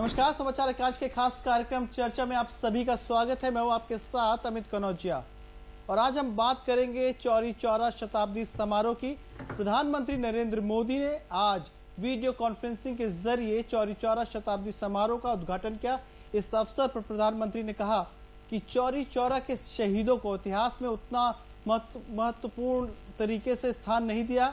नमस्कार, समाचार एकांश के खास कार्यक्रम चर्चा में आप सभी का स्वागत है। मैं हूं आपके साथ अमित कनौजिया और आज हम बात करेंगे चौरी चौरा शताब्दी समारोह की। प्रधानमंत्री नरेंद्र मोदी ने आज वीडियो कॉन्फ्रेंसिंग के जरिए चौरी चौरा शताब्दी समारोह का उद्घाटन किया। इस अवसर पर प्रधानमंत्री ने कहा कि चौरी चौरा के शहीदों को इतिहास में उतना महत्वपूर्ण तरीके से स्थान नहीं दिया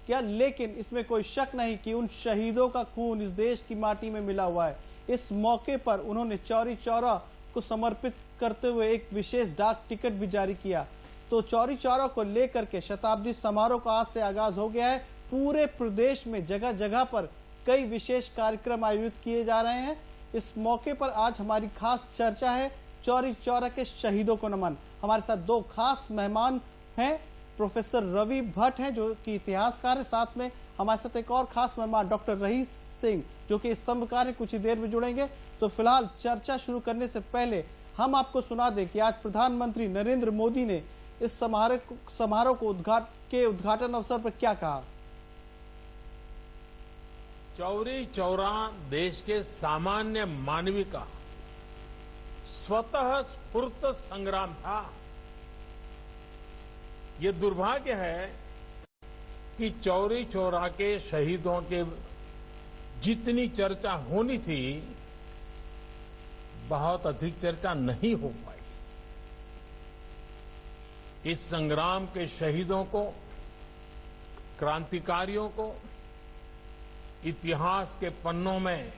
क्या, लेकिन इसमें कोई शक नहीं कि उन शहीदों का खून इस देश की माटी में मिला हुआ है। इस मौके पर उन्होंने चौरी चौरा को समर्पित करते हुए एक विशेष डाक टिकट भी जारी किया। तो चौरी चौरा को लेकर के शताब्दी समारोह का आज से आगाज हो गया है। पूरे प्रदेश में जगह जगह पर कई विशेष कार्यक्रम आयोजित किए जा रहे हैं। इस मौके पर आज हमारी खास चर्चा है चौरी चौरा के शहीदों को नमन। हमारे साथ दो खास मेहमान हैं। प्रोफेसर रवि भट्ट हैं जो कि इतिहासकार हैं, साथ में हमारे साथ एक और खास मेहमान डॉक्टर रहीस सिंह जो कि स्तंभकार हैं, कुछ ही देर में जुड़ेंगे। तो फिलहाल चर्चा शुरू करने से पहले हम आपको सुना दें कि आज प्रधानमंत्री नरेंद्र मोदी ने इस समारोह को उद्घाटन अवसर पर क्या कहा। चौरी चौरा देश के सामान्य मानवी का स्वतः स्फूर्त संग्राम था। ये दुर्भाग्य है कि चौरी चौरा के शहीदों के जितनी चर्चा होनी थी बहुत अधिक चर्चा नहीं हो पाई। इस संग्राम के शहीदों को, क्रांतिकारियों को इतिहास के पन्नों में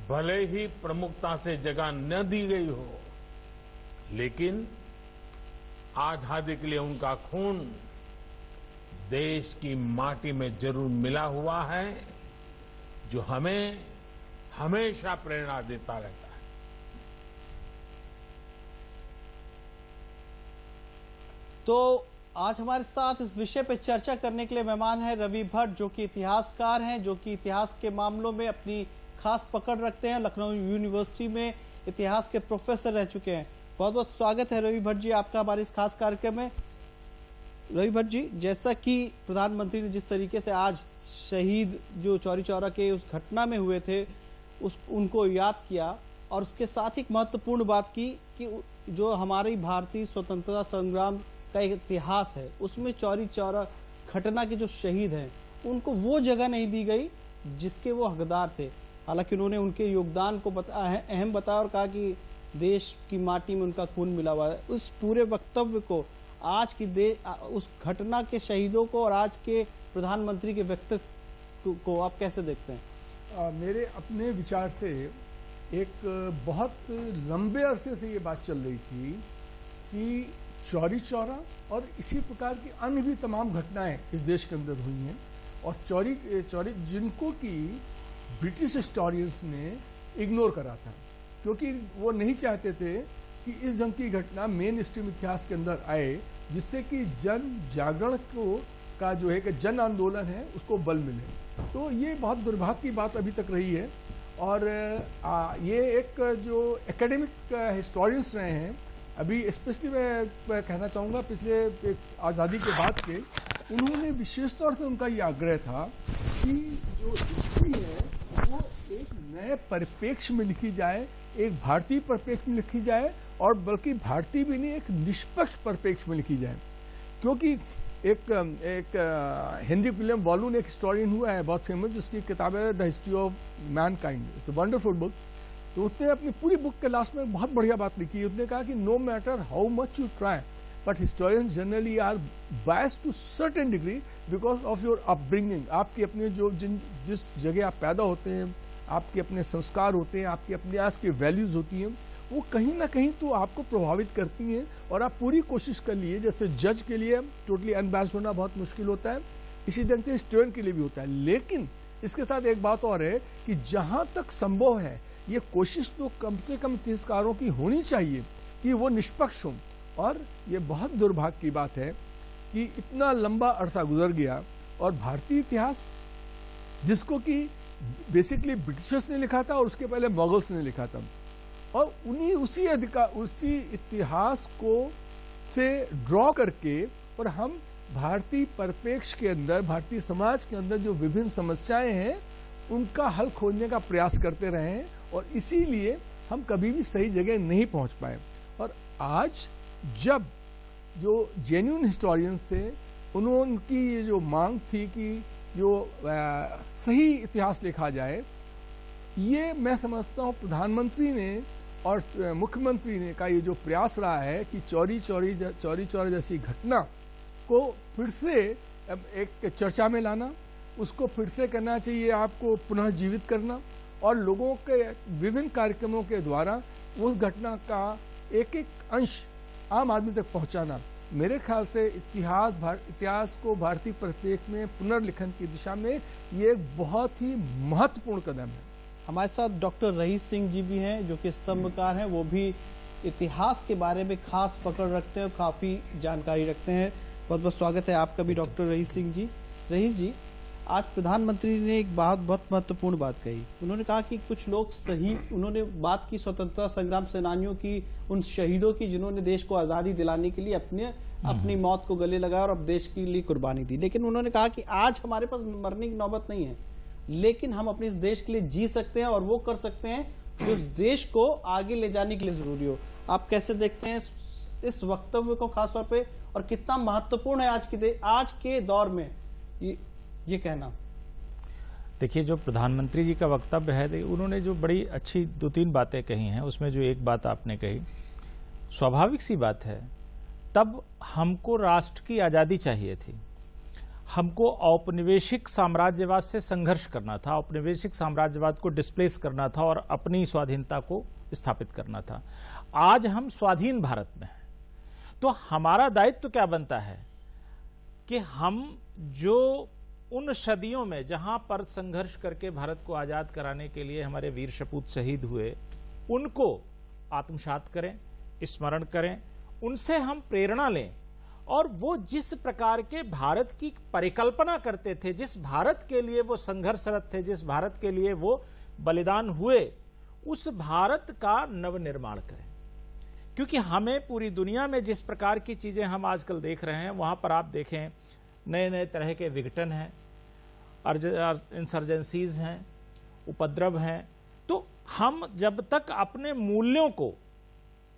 भले ही प्रमुखता से जगह न दी गई हो, लेकिन आजादी के लिए उनका खून देश की माटी में जरूर मिला हुआ है, जो हमें हमेशा प्रेरणा देता रहता है। तो आज हमारे साथ इस विषय पर चर्चा करने के लिए मेहमान है रवि भट्ट जो कि इतिहासकार हैं, जो कि इतिहास के मामलों में अपनी खास पकड़ रखते हैं। लखनऊ यूनिवर्सिटी में इतिहास के प्रोफेसर रह चुके हैं। बहुत बहुत स्वागत है रवि भट्ट जी आपका हमारे इस खास कार्यक्रम में। रवि भट्ट जी, जैसा कि प्रधानमंत्री ने जिस तरीके से आज शहीद जो चौरी चौरा के उस घटना में हुए थे उनको याद किया और उसके साथ ही एक महत्वपूर्ण बात की कि जो हमारी भारतीय स्वतंत्रता संग्राम का एक इतिहास है उसमें चौरी चौरा घटना के जो शहीद हैं उनको वो जगह नहीं दी गई जिसके वो हकदार थे। हालांकि उन्होंने उनके योगदान को अहम बताया और कहा कि देश की माटी में उनका खून मिला हुआ है। उस पूरे वक्तव्य को आज की उस घटना के शहीदों को और आज के प्रधानमंत्री के व्यक्तित्व को आप कैसे देखते हैं? मेरे अपने विचार से एक बहुत लंबे अरसे से ये बात चल रही थी कि चौरी चौरा और इसी प्रकार की अन्य भी तमाम घटनाएं इस देश के अंदर हुई हैं और चौरी जिनको कि ब्रिटिश हिस्टोरियंस ने इग्नोर करा था, क्योंकि वो नहीं चाहते थे कि इस जंग की घटना मेन स्ट्रीम इतिहास के अंदर आए, जिससे कि जन जागरण का जो है कि जन आंदोलन है उसको बल मिले। तो ये बहुत दुर्भाग्य की बात अभी तक रही है और ये एक जो एकेडमिक हिस्टोरियंस रहे हैं, अभी स्पेशली मैं कहना चाहूँगा पिछले आज़ादी के बाद के, उन्होंने विशेष तौर से उनका ये आग्रह था कि जो हिस्ट्री है वो एक नए परिप्रेक्ष्य में लिखी जाए, एक भारतीय परिप्रेक्ष्य में लिखी जाए और बल्कि भारतीय भी नहीं एक निष्पक्ष परिप्रेक्ष्य में लिखी जाए। क्योंकि एक हेनरी विलियम वॉलू ने एक हिस्टोरियन हुआ है बहुत फेमस, जिसकी किताब है the history of Mankind, it's a wonderful book. तो उसने अपनी पूरी बुक के लास्ट में बहुत बढ़िया बात लिखी है। उसने कहा कि no matter how much you try but historians generally are biased to certain degree because of your upbringing. आपकी अपने जिस जगह आप पैदा होते हैं, आपके अपने संस्कार होते हैं, आपकी अपने आज की वैल्यूज होती हैं, वो कहीं ना कहीं तो आपको प्रभावित करती हैं और आप पूरी कोशिश कर लिए। जैसे जज के लिए टोटली अनबैस्ड होना बहुत मुश्किल होता है, इसी ढंग से स्टूडेंट के लिए भी होता है। लेकिन इसके साथ एक बात और है कि जहां तक संभव है ये कोशिश तो कम से कम इतिहासकारों की होनी चाहिए कि वो निष्पक्ष हों। और ये बहुत दुर्भाग्य की बात है कि इतना लंबा अरसा गुजर गया और भारतीय इतिहास जिसको कि बेसिकली ब्रिटिशर्स ने लिखा था और उसके पहले मुगल्स ने लिखा था, और उसी इतिहास को से ड्रॉ करके और हम भारतीय परिप्रेक्ष्य के अंदर, भारतीय समाज के अंदर जो विभिन्न समस्याएं हैं उनका हल खोजने का प्रयास करते रहे हैं और इसीलिए हम कभी भी सही जगह नहीं पहुंच पाए। और आज जब जो जेन्युइन हिस्टोरियंस थे उनकी ये जो मांग थी कि जो सही इतिहास लिखा जाए, ये मैं समझता हूँ प्रधानमंत्री ने और मुख्यमंत्री ने का ये जो प्रयास रहा है कि चौरी चौरा जैसी घटना को फिर से एक चर्चा में लाना, उसको फिर से करना चाहिए, आपको पुनः जीवित करना और लोगों के विभिन्न कार्यक्रमों के द्वारा उस घटना का एक एक अंश आम आदमी तक पहुंचाना, मेरे ख्याल से इतिहास को भारतीय परिप्रेक्ष्य में पुनर्लिखन की दिशा में ये एक बहुत ही महत्वपूर्ण कदम है। हमारे साथ डॉक्टर रईस सिंह जी भी हैं जो कि स्तंभकार हैं, वो भी इतिहास के बारे में खास पकड़ रखते हैं, काफ़ी जानकारी रखते हैं। बहुत बहुत स्वागत है आपका भी doctor rice Singh ji. Rice जी, आज प्रधानमंत्री ने एक बहुत महत्वपूर्ण बात कही। उन्होंने कहा कि कुछ लोग उन्होंने बात की स्वतंत्रता संग्राम सेनानियों की, उन शहीदों की जिन्होंने देश को आज़ादी दिलाने के लिए अपनी मौत को गले लगाया और अब देश के लिए कुर्बानी दी। लेकिन उन्होंने कहा कि आज हमारे पास मरने की नौबत नहीं है, लेकिन हम अपने इस देश के लिए जी सकते हैं और वो कर सकते हैं जो इस देश को आगे ले जाने के लिए जरूरी हो। आप कैसे देखते हैं इस वक्तव्य को खास तौर पे, और कितना महत्वपूर्ण है आज के दौर में ये कहना? देखिए, जो प्रधानमंत्री जी का वक्तव्य है, उन्होंने जो बड़ी अच्छी 2-3 बातें कही हैं, उसमें जो एक बात आपने कही, स्वाभाविक सी बात है, तब हमको राष्ट्र की आज़ादी चाहिए थी, हमको औपनिवेशिक साम्राज्यवाद से संघर्ष करना था, औपनिवेशिक साम्राज्यवाद को डिस्प्लेस करना था और अपनी स्वाधीनता को स्थापित करना था। आज हम स्वाधीन भारत में हैं, तो हमारा दायित्व क्या बनता है कि हम जो उन सदियों में जहां पर संघर्ष करके भारत को आजाद कराने के लिए हमारे वीर सपूत शहीद हुए, उनको आत्मसात करें, स्मरण करें, उनसे हम प्रेरणा लें और वो जिस प्रकार के भारत की परिकल्पना करते थे, जिस भारत के लिए वो संघर्षरत थे, जिस भारत के लिए वो बलिदान हुए, उस भारत का नवनिर्माण करें। क्योंकि हमें पूरी दुनिया में जिस प्रकार की चीजें हम आजकल देख रहे हैं, वहां पर आप देखें नए नए तरह के विघटन हैं, इंसर्जेंसीज हैं, उपद्रव हैं, तो हम जब तक अपने मूल्यों को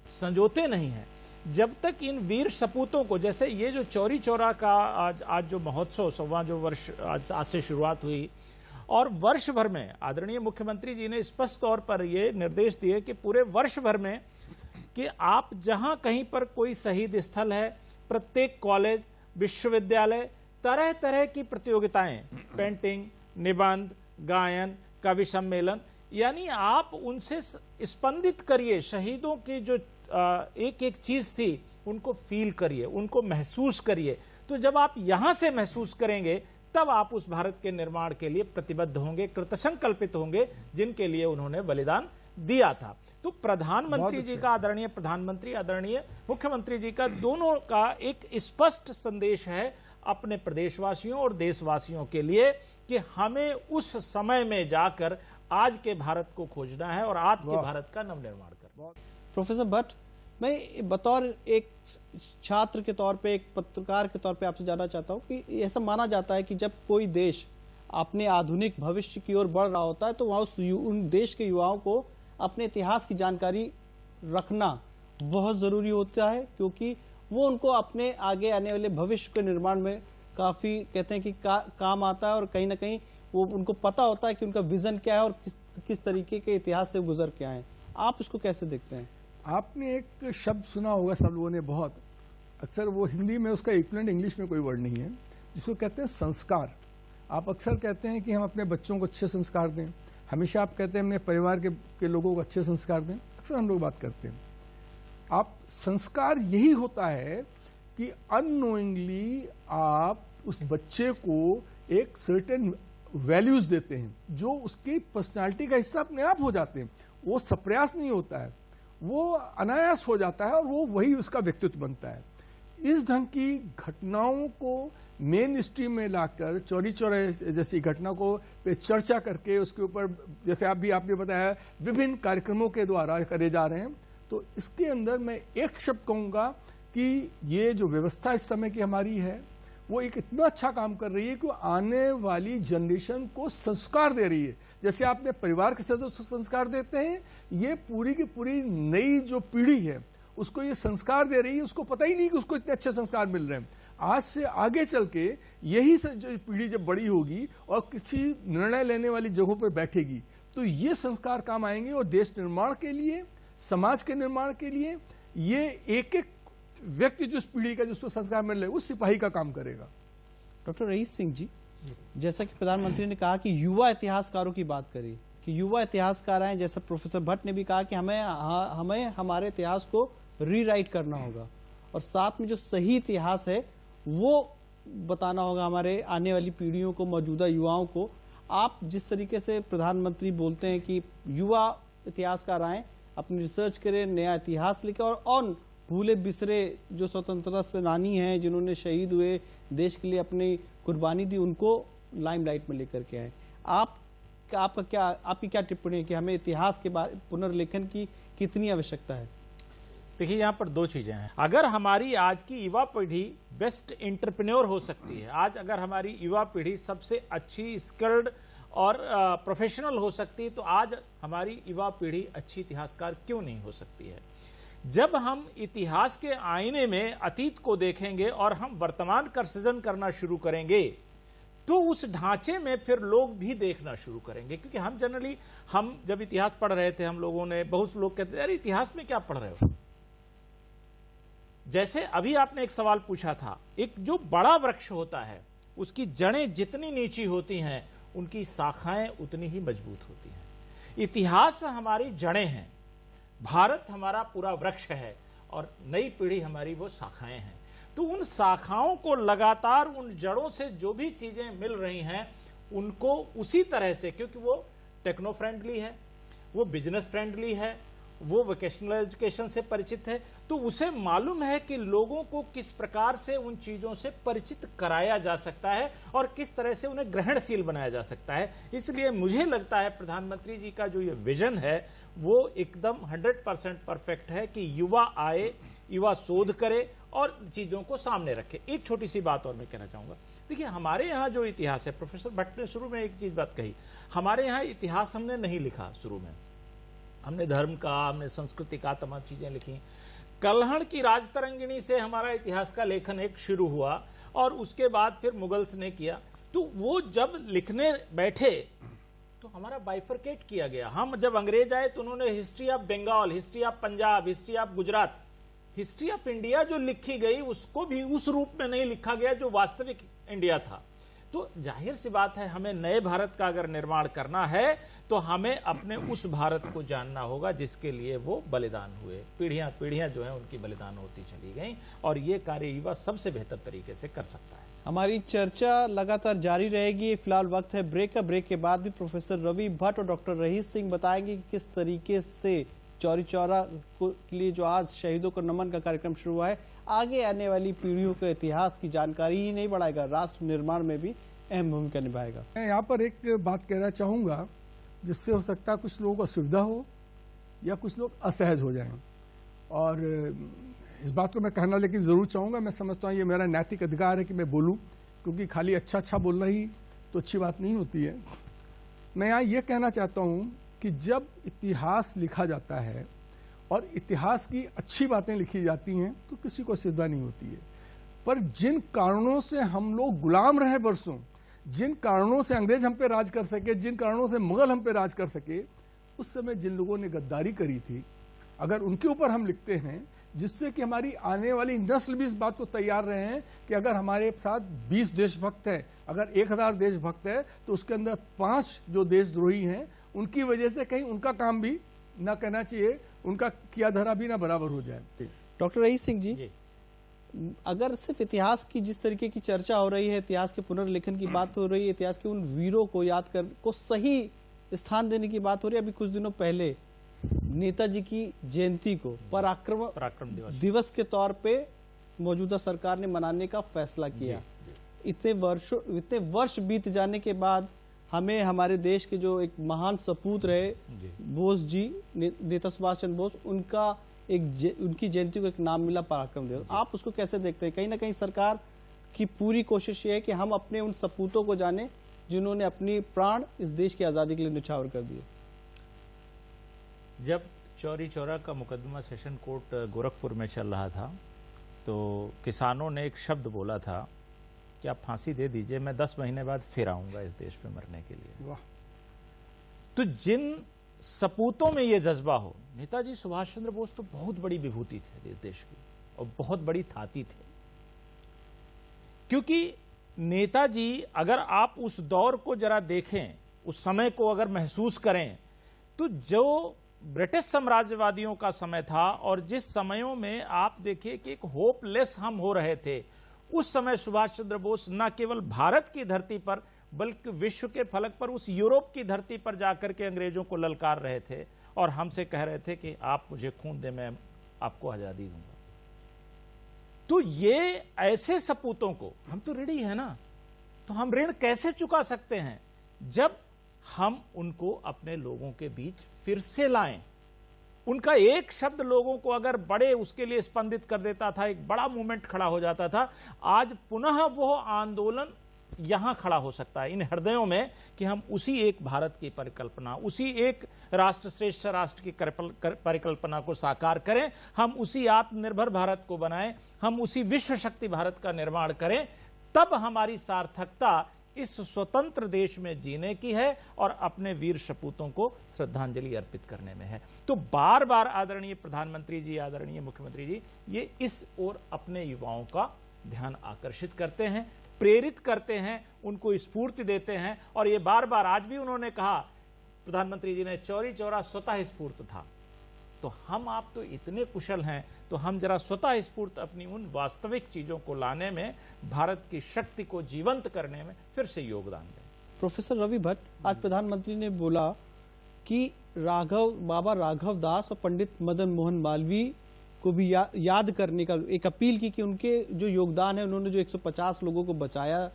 संजोते नहीं हैं, जब तक इन वीर सपूतों को, जैसे ये जो चौरी चौरा का आज जो महोत्सव 100वां जो वर्ष आज से शुरुआत हुई, और वर्ष भर में आदरणीय मुख्यमंत्री जी ने स्पष्ट तौर पर ये निर्देश दिए कि पूरे वर्ष भर में कि आप जहां कहीं पर कोई शहीद स्थल है, प्रत्येक कॉलेज, विश्वविद्यालय, तरह तरह की प्रतियोगिताएं, पेंटिंग, निबंध, गायन, कवि सम्मेलन, यानी आप उनसे स्पंदित करिए, शहीदों की जो एक एक चीज थी उनको फील करिए, उनको महसूस करिए। तो जब आप यहां से महसूस करेंगे तब आप उस भारत के निर्माण के लिए प्रतिबद्ध होंगे, कृतसंकल्पित होंगे, जिनके लिए उन्होंने बलिदान दिया था। तो प्रधानमंत्री जी का, आदरणीय प्रधानमंत्री, आदरणीय मुख्यमंत्री जी का, दोनों का एक स्पष्ट संदेश है अपने प्रदेशवासियों और देशवासियों के लिए कि हमें उस समय में जाकर आज के भारत को खोजना है और आज के भारत का नवनिर्माण करना। प्रोफेसर भट्ट, मैं बतौर एक छात्र के तौर पे, एक पत्रकार के तौर पे आपसे जानना चाहता हूँ कि ऐसा माना जाता है कि जब कोई देश अपने आधुनिक भविष्य की ओर बढ़ रहा होता है तो वहाँ उन देश के युवाओं को अपने इतिहास की जानकारी रखना बहुत ज़रूरी होता है, क्योंकि वो उनको अपने आगे आने वाले भविष्य के निर्माण में काफ़ी कहते हैं कि काम आता है, और कहीं ना कहीं वो उनको पता होता है कि उनका विजन क्या है और किस तरीके के इतिहास से गुजर के आए। आप इसको कैसे देखते हैं? आपने एक शब्द सुना होगा सब लोगों ने बहुत, अक्सर वो हिंदी में उसका इक्विवेलेंट इंग्लिश में कोई वर्ड नहीं है, जिसको कहते हैं संस्कार। आप अक्सर कहते हैं कि हम अपने बच्चों को अच्छे संस्कार दें, हमेशा आप कहते हैं अपने परिवार के लोगों को अच्छे संस्कार दें, अक्सर हम लोग बात करते हैं। आप संस्कार यही होता है कि अननोइंगली आप उस बच्चे को एक सर्टेन वैल्यूज देते हैं जो उसकी पर्सनालिटी का हिस्सा अपने आप हो जाते हैं। वो सप्रयास नहीं होता है, वो अनायास हो जाता है और वो वही उसका व्यक्तित्व बनता है। इस ढंग की घटनाओं को मेन स्ट्रीम में लाकर, चौरी चौरा जैसी घटना को पे चर्चा करके उसके ऊपर, जैसे आपने बताया, विभिन्न कार्यक्रमों के द्वारा करे जा रहे हैं। तो इसके अंदर मैं एक शब्द कहूँगा कि ये जो व्यवस्था इस समय की हमारी है वो एक इतना अच्छा काम कर रही है कि वो आने वाली जनरेशन को संस्कार दे रही है। जैसे आपने परिवार के सदस्य को संस्कार देते हैं, ये पूरी की पूरी नई जो पीढ़ी है उसको ये संस्कार दे रही है। उसको पता ही नहीं कि उसको इतने अच्छे संस्कार मिल रहे हैं। आज से आगे चल के यही जो पीढ़ी जब बड़ी होगी और किसी निर्णय लेने वाली जगहों पर बैठेगी तो ये संस्कार काम आएंगे, और देश निर्माण के लिए, समाज के निर्माण के लिए ये एक एक व्यक्ति जो इस पीढ़ी का जिसको संस्कार मिल रहे हैं उस सिपाही का काम करेगा। डॉक्टर रईस सिंह जी, जैसा कि प्रधानमंत्री ने कहा कि युवा इतिहासकारों की बात करी कि युवा इतिहासकार हैं, जैसा प्रोफेसर भट्ट ने भी कहा कि हमें हमारे इतिहास को रीराइट करना होगा और साथ में जो सही इतिहास है वो बताना होगा हमारे आने वाली पीढ़ियों को, मौजूदा युवाओं को। आप जिस तरीके से प्रधानमंत्री बोलते हैं कि युवा इतिहासकार आए, अपनी रिसर्च करें, नया इतिहास लिखें और भूले बिसरे जो स्वतंत्रता सेनानी हैं जिन्होंने शहीद हुए, देश के लिए अपनी कुर्बानी दी, उनको लाइमलाइट में लेकर के आए। आपकी क्या टिप्पणी है कि हमें इतिहास के बारे पुनर्लेखन की कितनी आवश्यकता है? देखिए, यहाँ पर दो चीजें हैं। अगर हमारी आज की युवा पीढ़ी बेस्ट एंटरप्रेन्योर हो सकती है, आज अगर हमारी युवा पीढ़ी सबसे अच्छी स्किल्ड और प्रोफेशनल हो सकती है, तो आज हमारी युवा पीढ़ी अच्छी इतिहासकार क्यों नहीं हो सकती है? जब हम इतिहास के आईने में अतीत को देखेंगे और हम वर्तमान का सृजन करना शुरू करेंगे तो उस ढांचे में फिर लोग भी देखना शुरू करेंगे। क्योंकि हम जनरली, हम जब इतिहास पढ़ रहे थे, हम लोगों ने, बहुत लोग कहते थे अरे इतिहास में क्या पढ़ रहे हो। जैसे अभी आपने एक सवाल पूछा था, एक जो बड़ा वृक्ष होता है उसकी जड़ें जितनी नीची होती हैं उनकी शाखाएं उतनी ही मजबूत होती हैं। इतिहास हमारी जड़ें हैं, भारत हमारा पूरा वृक्ष है और नई पीढ़ी हमारी वो शाखाएं हैं। तो उन शाखाओं को लगातार, उन जड़ों से जो भी चीजें मिल रही हैं उनको उसी तरह से, क्योंकि वो टेक्नो फ्रेंडली है, वो बिजनेस फ्रेंडली है, वो वोकेशनल एजुकेशन से परिचित है, तो उसे मालूम है कि लोगों को किस प्रकार से उन चीजों से परिचित कराया जा सकता है और किस तरह से उन्हें ग्रहणशील बनाया जा सकता है। इसलिए मुझे लगता है प्रधानमंत्री जी का जो ये विजन है वो एकदम 100% परफेक्ट है कि युवा आए, युवा शोध करे और चीजों को सामने रखे। एक छोटी सी बात और मैं कहना चाहूंगा। देखिए, हमारे यहाँ जो इतिहास है, प्रोफेसर भट्ट ने शुरू में एक चीज बात कही, हमारे यहाँ इतिहास हमने नहीं लिखा। शुरू में हमने धर्म का, हमने संस्कृति का, तमाम चीजें लिखी। कल्हड़ की राजतरंगिणी से हमारा इतिहास का लेखन एक शुरू हुआ और उसके बाद फिर मुगल्स ने किया। तो वो जब लिखने बैठे तो हमारा बाइफरकेट किया गया। हम जब अंग्रेज आए तो उन्होंने history of Bengal, history of Punjab, history of Gujarat, history of India जो लिखी गई उसको भी उस रूप में नहीं लिखा गया जो वास्तविक इंडिया था। तो जाहिर सी बात है, हमें नए भारत का अगर निर्माण करना है तो हमें अपने उस भारत को जानना होगा जिसके लिए वो बलिदान हुए। पीढ़ियां पीढ़ियां जो है उनकी बलिदान होती चली गई और ये कार्य युवा सबसे बेहतर तरीके से कर सकता है। हमारी चर्चा लगातार जारी रहेगी। फिलहाल वक्त है ब्रेक का। ब्रेक के बाद भी प्रोफेसर रवि भट्ट और डॉक्टर रईस सिंह बताएंगे कि किस तरीके से चौरी चौरा के लिए जो आज शहीदों को नमन का कार्यक्रम शुरू हुआ है, आगे आने वाली पीढ़ियों के इतिहास की जानकारी ही नहीं बढ़ाएगा, राष्ट्र निर्माण में भी अहम भूमिका निभाएगा। मैं यहाँ पर एक बात कहना चाहूँगा जिससे हो सकता है कुछ लोगों को असुविधा हो या कुछ लोग असहज हो जाएं, और इस बात को मैं कहना लेकिन ज़रूर चाहूँगा। मैं समझता हूँ ये मेरा नैतिक अधिकार है कि मैं बोलूँ, क्योंकि खाली अच्छा बोलना ही तो अच्छी बात नहीं होती है। मैं यहाँ ये कहना चाहता हूँ कि जब इतिहास लिखा जाता है और इतिहास की अच्छी बातें लिखी जाती हैं तो किसी को असुविधा नहीं होती है। पर जिन कारणों से हम लोग गुलाम रहे बरसों, जिन कारणों से अंग्रेज हम पे राज कर सके, जिन कारणों से मुगल हम पे राज कर सके, उस समय जिन लोगों ने गद्दारी करी थी, अगर उनके ऊपर हम लिखते हैं जिससे कि हमारी आने वाली नस्ल भी इस बात को तैयार रहे हैं कि अगर हमारे साथ 20 देशभक्त हैं, अगर 1000 देशभक्त है तो उसके अंदर 5 जो देशद्रोही हैं उनकी वजह से कहीं उनका काम भी ना कहना चाहिए, उनका किया धरा भी ना बराबर हो जाए। डॉक्टर रईस सिंह जी, अगर सिर्फ इतिहास की जिस तरीके की चर्चा हो रही है, इतिहास के पुनर्लेखन की बात हो रही है, इतिहास के उन वीरों को याद कर को सही स्थान देने की बात हो रही है, अभी कुछ दिनों पहले नेताजी की जयंती को पराक्रम दिवस के तौर पे मौजूदा सरकार ने मनाने का फैसला किया। इतने वर्ष बीत जाने के बाद हमें हमारे देश के जो एक महान सपूत रहे बोस जी, नेता सुभाष चंद्र बोस, उनकी जयंती को एक नाम मिला पराक्रम दिवस। आप उसको कैसे देखते हैं? कहीं ना कहीं सरकार की पूरी कोशिश ये है कि हम अपने उन सपूतों को जाने जिन्होंने अपनी प्राण इस देश की आज़ादी के लिए न्यौछावर कर दिए। जब चौरी चौरा का मुकदमा सेशन कोर्ट गोरखपुर में चल रहा था तो किसानों ने एक शब्द बोला था कि आप फांसी दे दीजिए, मैं 10 महीने बाद फिर आऊंगा इस देश में मरने के लिए। वाह। तो जिन सपूतों में ये जज्बा हो, नेताजी सुभाष चंद्र बोस तो बहुत बड़ी विभूति थे इस देश की और बहुत बड़ी थाती थे, क्योंकि नेताजी, अगर आप उस दौर को जरा देखें, उस समय को अगर महसूस करें, तो जो ब्रिटिश साम्राज्यवादियों का समय था और जिस समयों में आप देखिए कि एक होपलेस हम हो रहे थे, उस समय सुभाष चंद्र बोस न केवल भारत की धरती पर बल्कि विश्व के फलक पर उस यूरोप की धरती पर जाकर के अंग्रेजों को ललकार रहे थे और हमसे कह रहे थे कि आप मुझे खून दे, मैं आपको आजादी दूंगा। तो ये ऐसे सपूतों को हम तो ऋणी है ना, तो हम ऋण कैसे चुका सकते हैं जब हम उनको अपने लोगों के बीच फिर से लाएं। उनका एक शब्द लोगों को अगर बड़े उसके लिए स्पंदित कर देता था, एक बड़ा मूवमेंट खड़ा हो जाता था। आज पुनः वो आंदोलन यहां खड़ा हो सकता है इन हृदयों में कि हम उसी एक भारत की परिकल्पना, उसी एक राष्ट्र श्रेष्ठ राष्ट्र की परिकल्पना को साकार करें, हम उसी आत्मनिर्भर भारत को बनाएं, हम उसी विश्व शक्ति भारत का निर्माण करें। तब हमारी सार्थकता इस स्वतंत्र देश में जीने की है और अपने वीर सपूतों को श्रद्धांजलि अर्पित करने में है। तो बार बार आदरणीय प्रधानमंत्री जी, आदरणीय मुख्यमंत्री जी, ये इस ओर अपने युवाओं का ध्यान आकर्षित करते हैं, प्रेरित करते हैं, उनको स्फूर्ति देते हैं। और ये बार बार आज भी उन्होंने कहा, प्रधानमंत्री जी ने, चौरी चौरा स्वतः स्फूर्त था। तो हम आप तो इतने कुशल हैं, तो हम जरा स्वतः स्फूर्त अपनी उन वास्तविक चीजों को लाने में, भारत की शक्ति को जीवंत करने में फिर से योगदान दें। प्रोफेसर रवि भट्ट, आज प्रधानमंत्री ने बोला कि बाबा राघव दास और पंडित मदन मोहन मालवीय को भी याद करने का एक अपील की कि उनके जो योगदान है, उन्होंने जो 150 लोगों को बचाया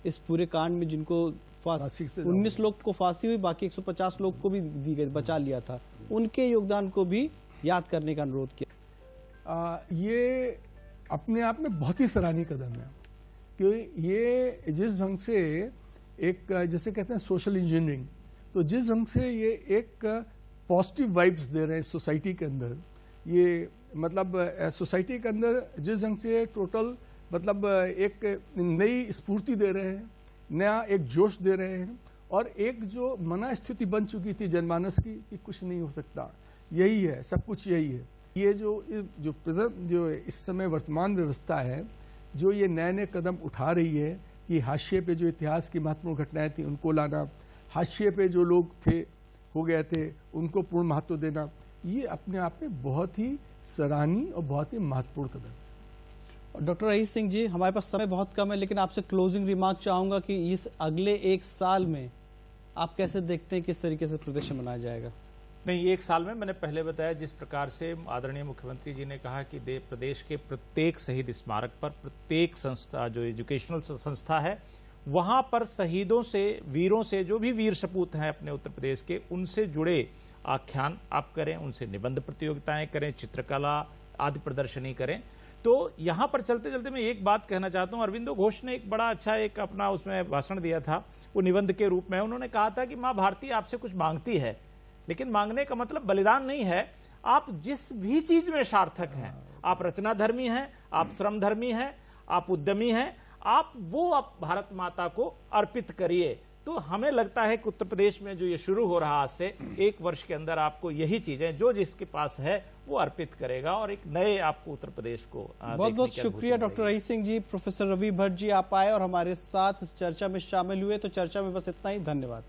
इस पूरे कांड में, जिनको 19 लोग को फांसी हुई, बाकी 150 लोग को भी दी गई, बचा लिया था, उनके योगदान को भी याद करने का अनुरोध किया। ये अपने आप में बहुत ही सराहनीय कदम है, क्योंकि ये जिस ढंग से एक, जैसे कहते हैं सोशल इंजीनियरिंग, तो जिस ढंग से ये एक पॉजिटिव वाइब्स दे रहे हैं सोसाइटी के अंदर, ये मतलब सोसाइटी के अंदर जिस ढंग से टोटल मतलब एक नई स्फूर्ति दे रहे हैं, नया एक जोश दे रहे हैं, और एक जो मना स्थिति बन चुकी थी जनमानस की कि कुछ नहीं हो सकता, यही है, सब कुछ यही है। ये जो इस समय वर्तमान व्यवस्था है, जो ये नए नए कदम उठा रही है कि हाशिए पे जो इतिहास की महत्वपूर्ण घटनाएं थी उनको लाना, हाशिए पे जो लोग थे हो गए थे उनको पूर्ण महत्व देना, ये अपने आप में बहुत ही सराहनीय और बहुत ही महत्वपूर्ण कदम है। और डॉक्टर रईस सिंह जी, हमारे पास समय बहुत कम है, लेकिन आपसे क्लोजिंग रिमार्क चाहूंगा कि इस अगले 1 साल में आप कैसे देखते हैं किस तरीके से प्रदर्शन मनाया जाएगा? नहीं, 1 साल में मैंने पहले बताया जिस प्रकार से आदरणीय मुख्यमंत्री जी ने कहा कि प्रदेश के प्रत्येक शहीद स्मारक पर, प्रत्येक संस्था जो एजुकेशनल संस्था है, वहां पर शहीदों से, वीरों से, जो भी वीर सपूत हैं अपने उत्तर प्रदेश के, उनसे जुड़े आख्यान आप करें, उनसे निबंध प्रतियोगिताएं करें, चित्रकला आदि प्रदर्शनी करें। तो यहां पर चलते चलते मैं एक बात कहना चाहता हूं, अरविंदो घोष ने एक बड़ा अच्छा एक अपना उसमें भाषण दिया था, वो निबंध के रूप में। उन्होंने कहा था कि मां भारती आपसे कुछ मांगती है, लेकिन मांगने का मतलब बलिदान नहीं है। आप जिस भी चीज में सार्थक हैं, आप रचना धर्मी हैं, आप श्रम धर्मी हैं, आप उद्यमी हैं, आप भारत माता को अर्पित करिए। तो हमें लगता है कि उत्तर प्रदेश में जो ये शुरू हो रहा आज से 1 वर्ष के अंदर आपको यही चीजें जो जिसके पास है वो अर्पित करेगा और एक नए आपको उत्तर प्रदेश को बहुत बहुत शुक्रिया doctor rice Singh ji. Professor Ravi Bhatt ji, आप आए और हमारे साथ इस चर्चा में शामिल हुए। तो चर्चा में बस इतना ही, धन्यवाद।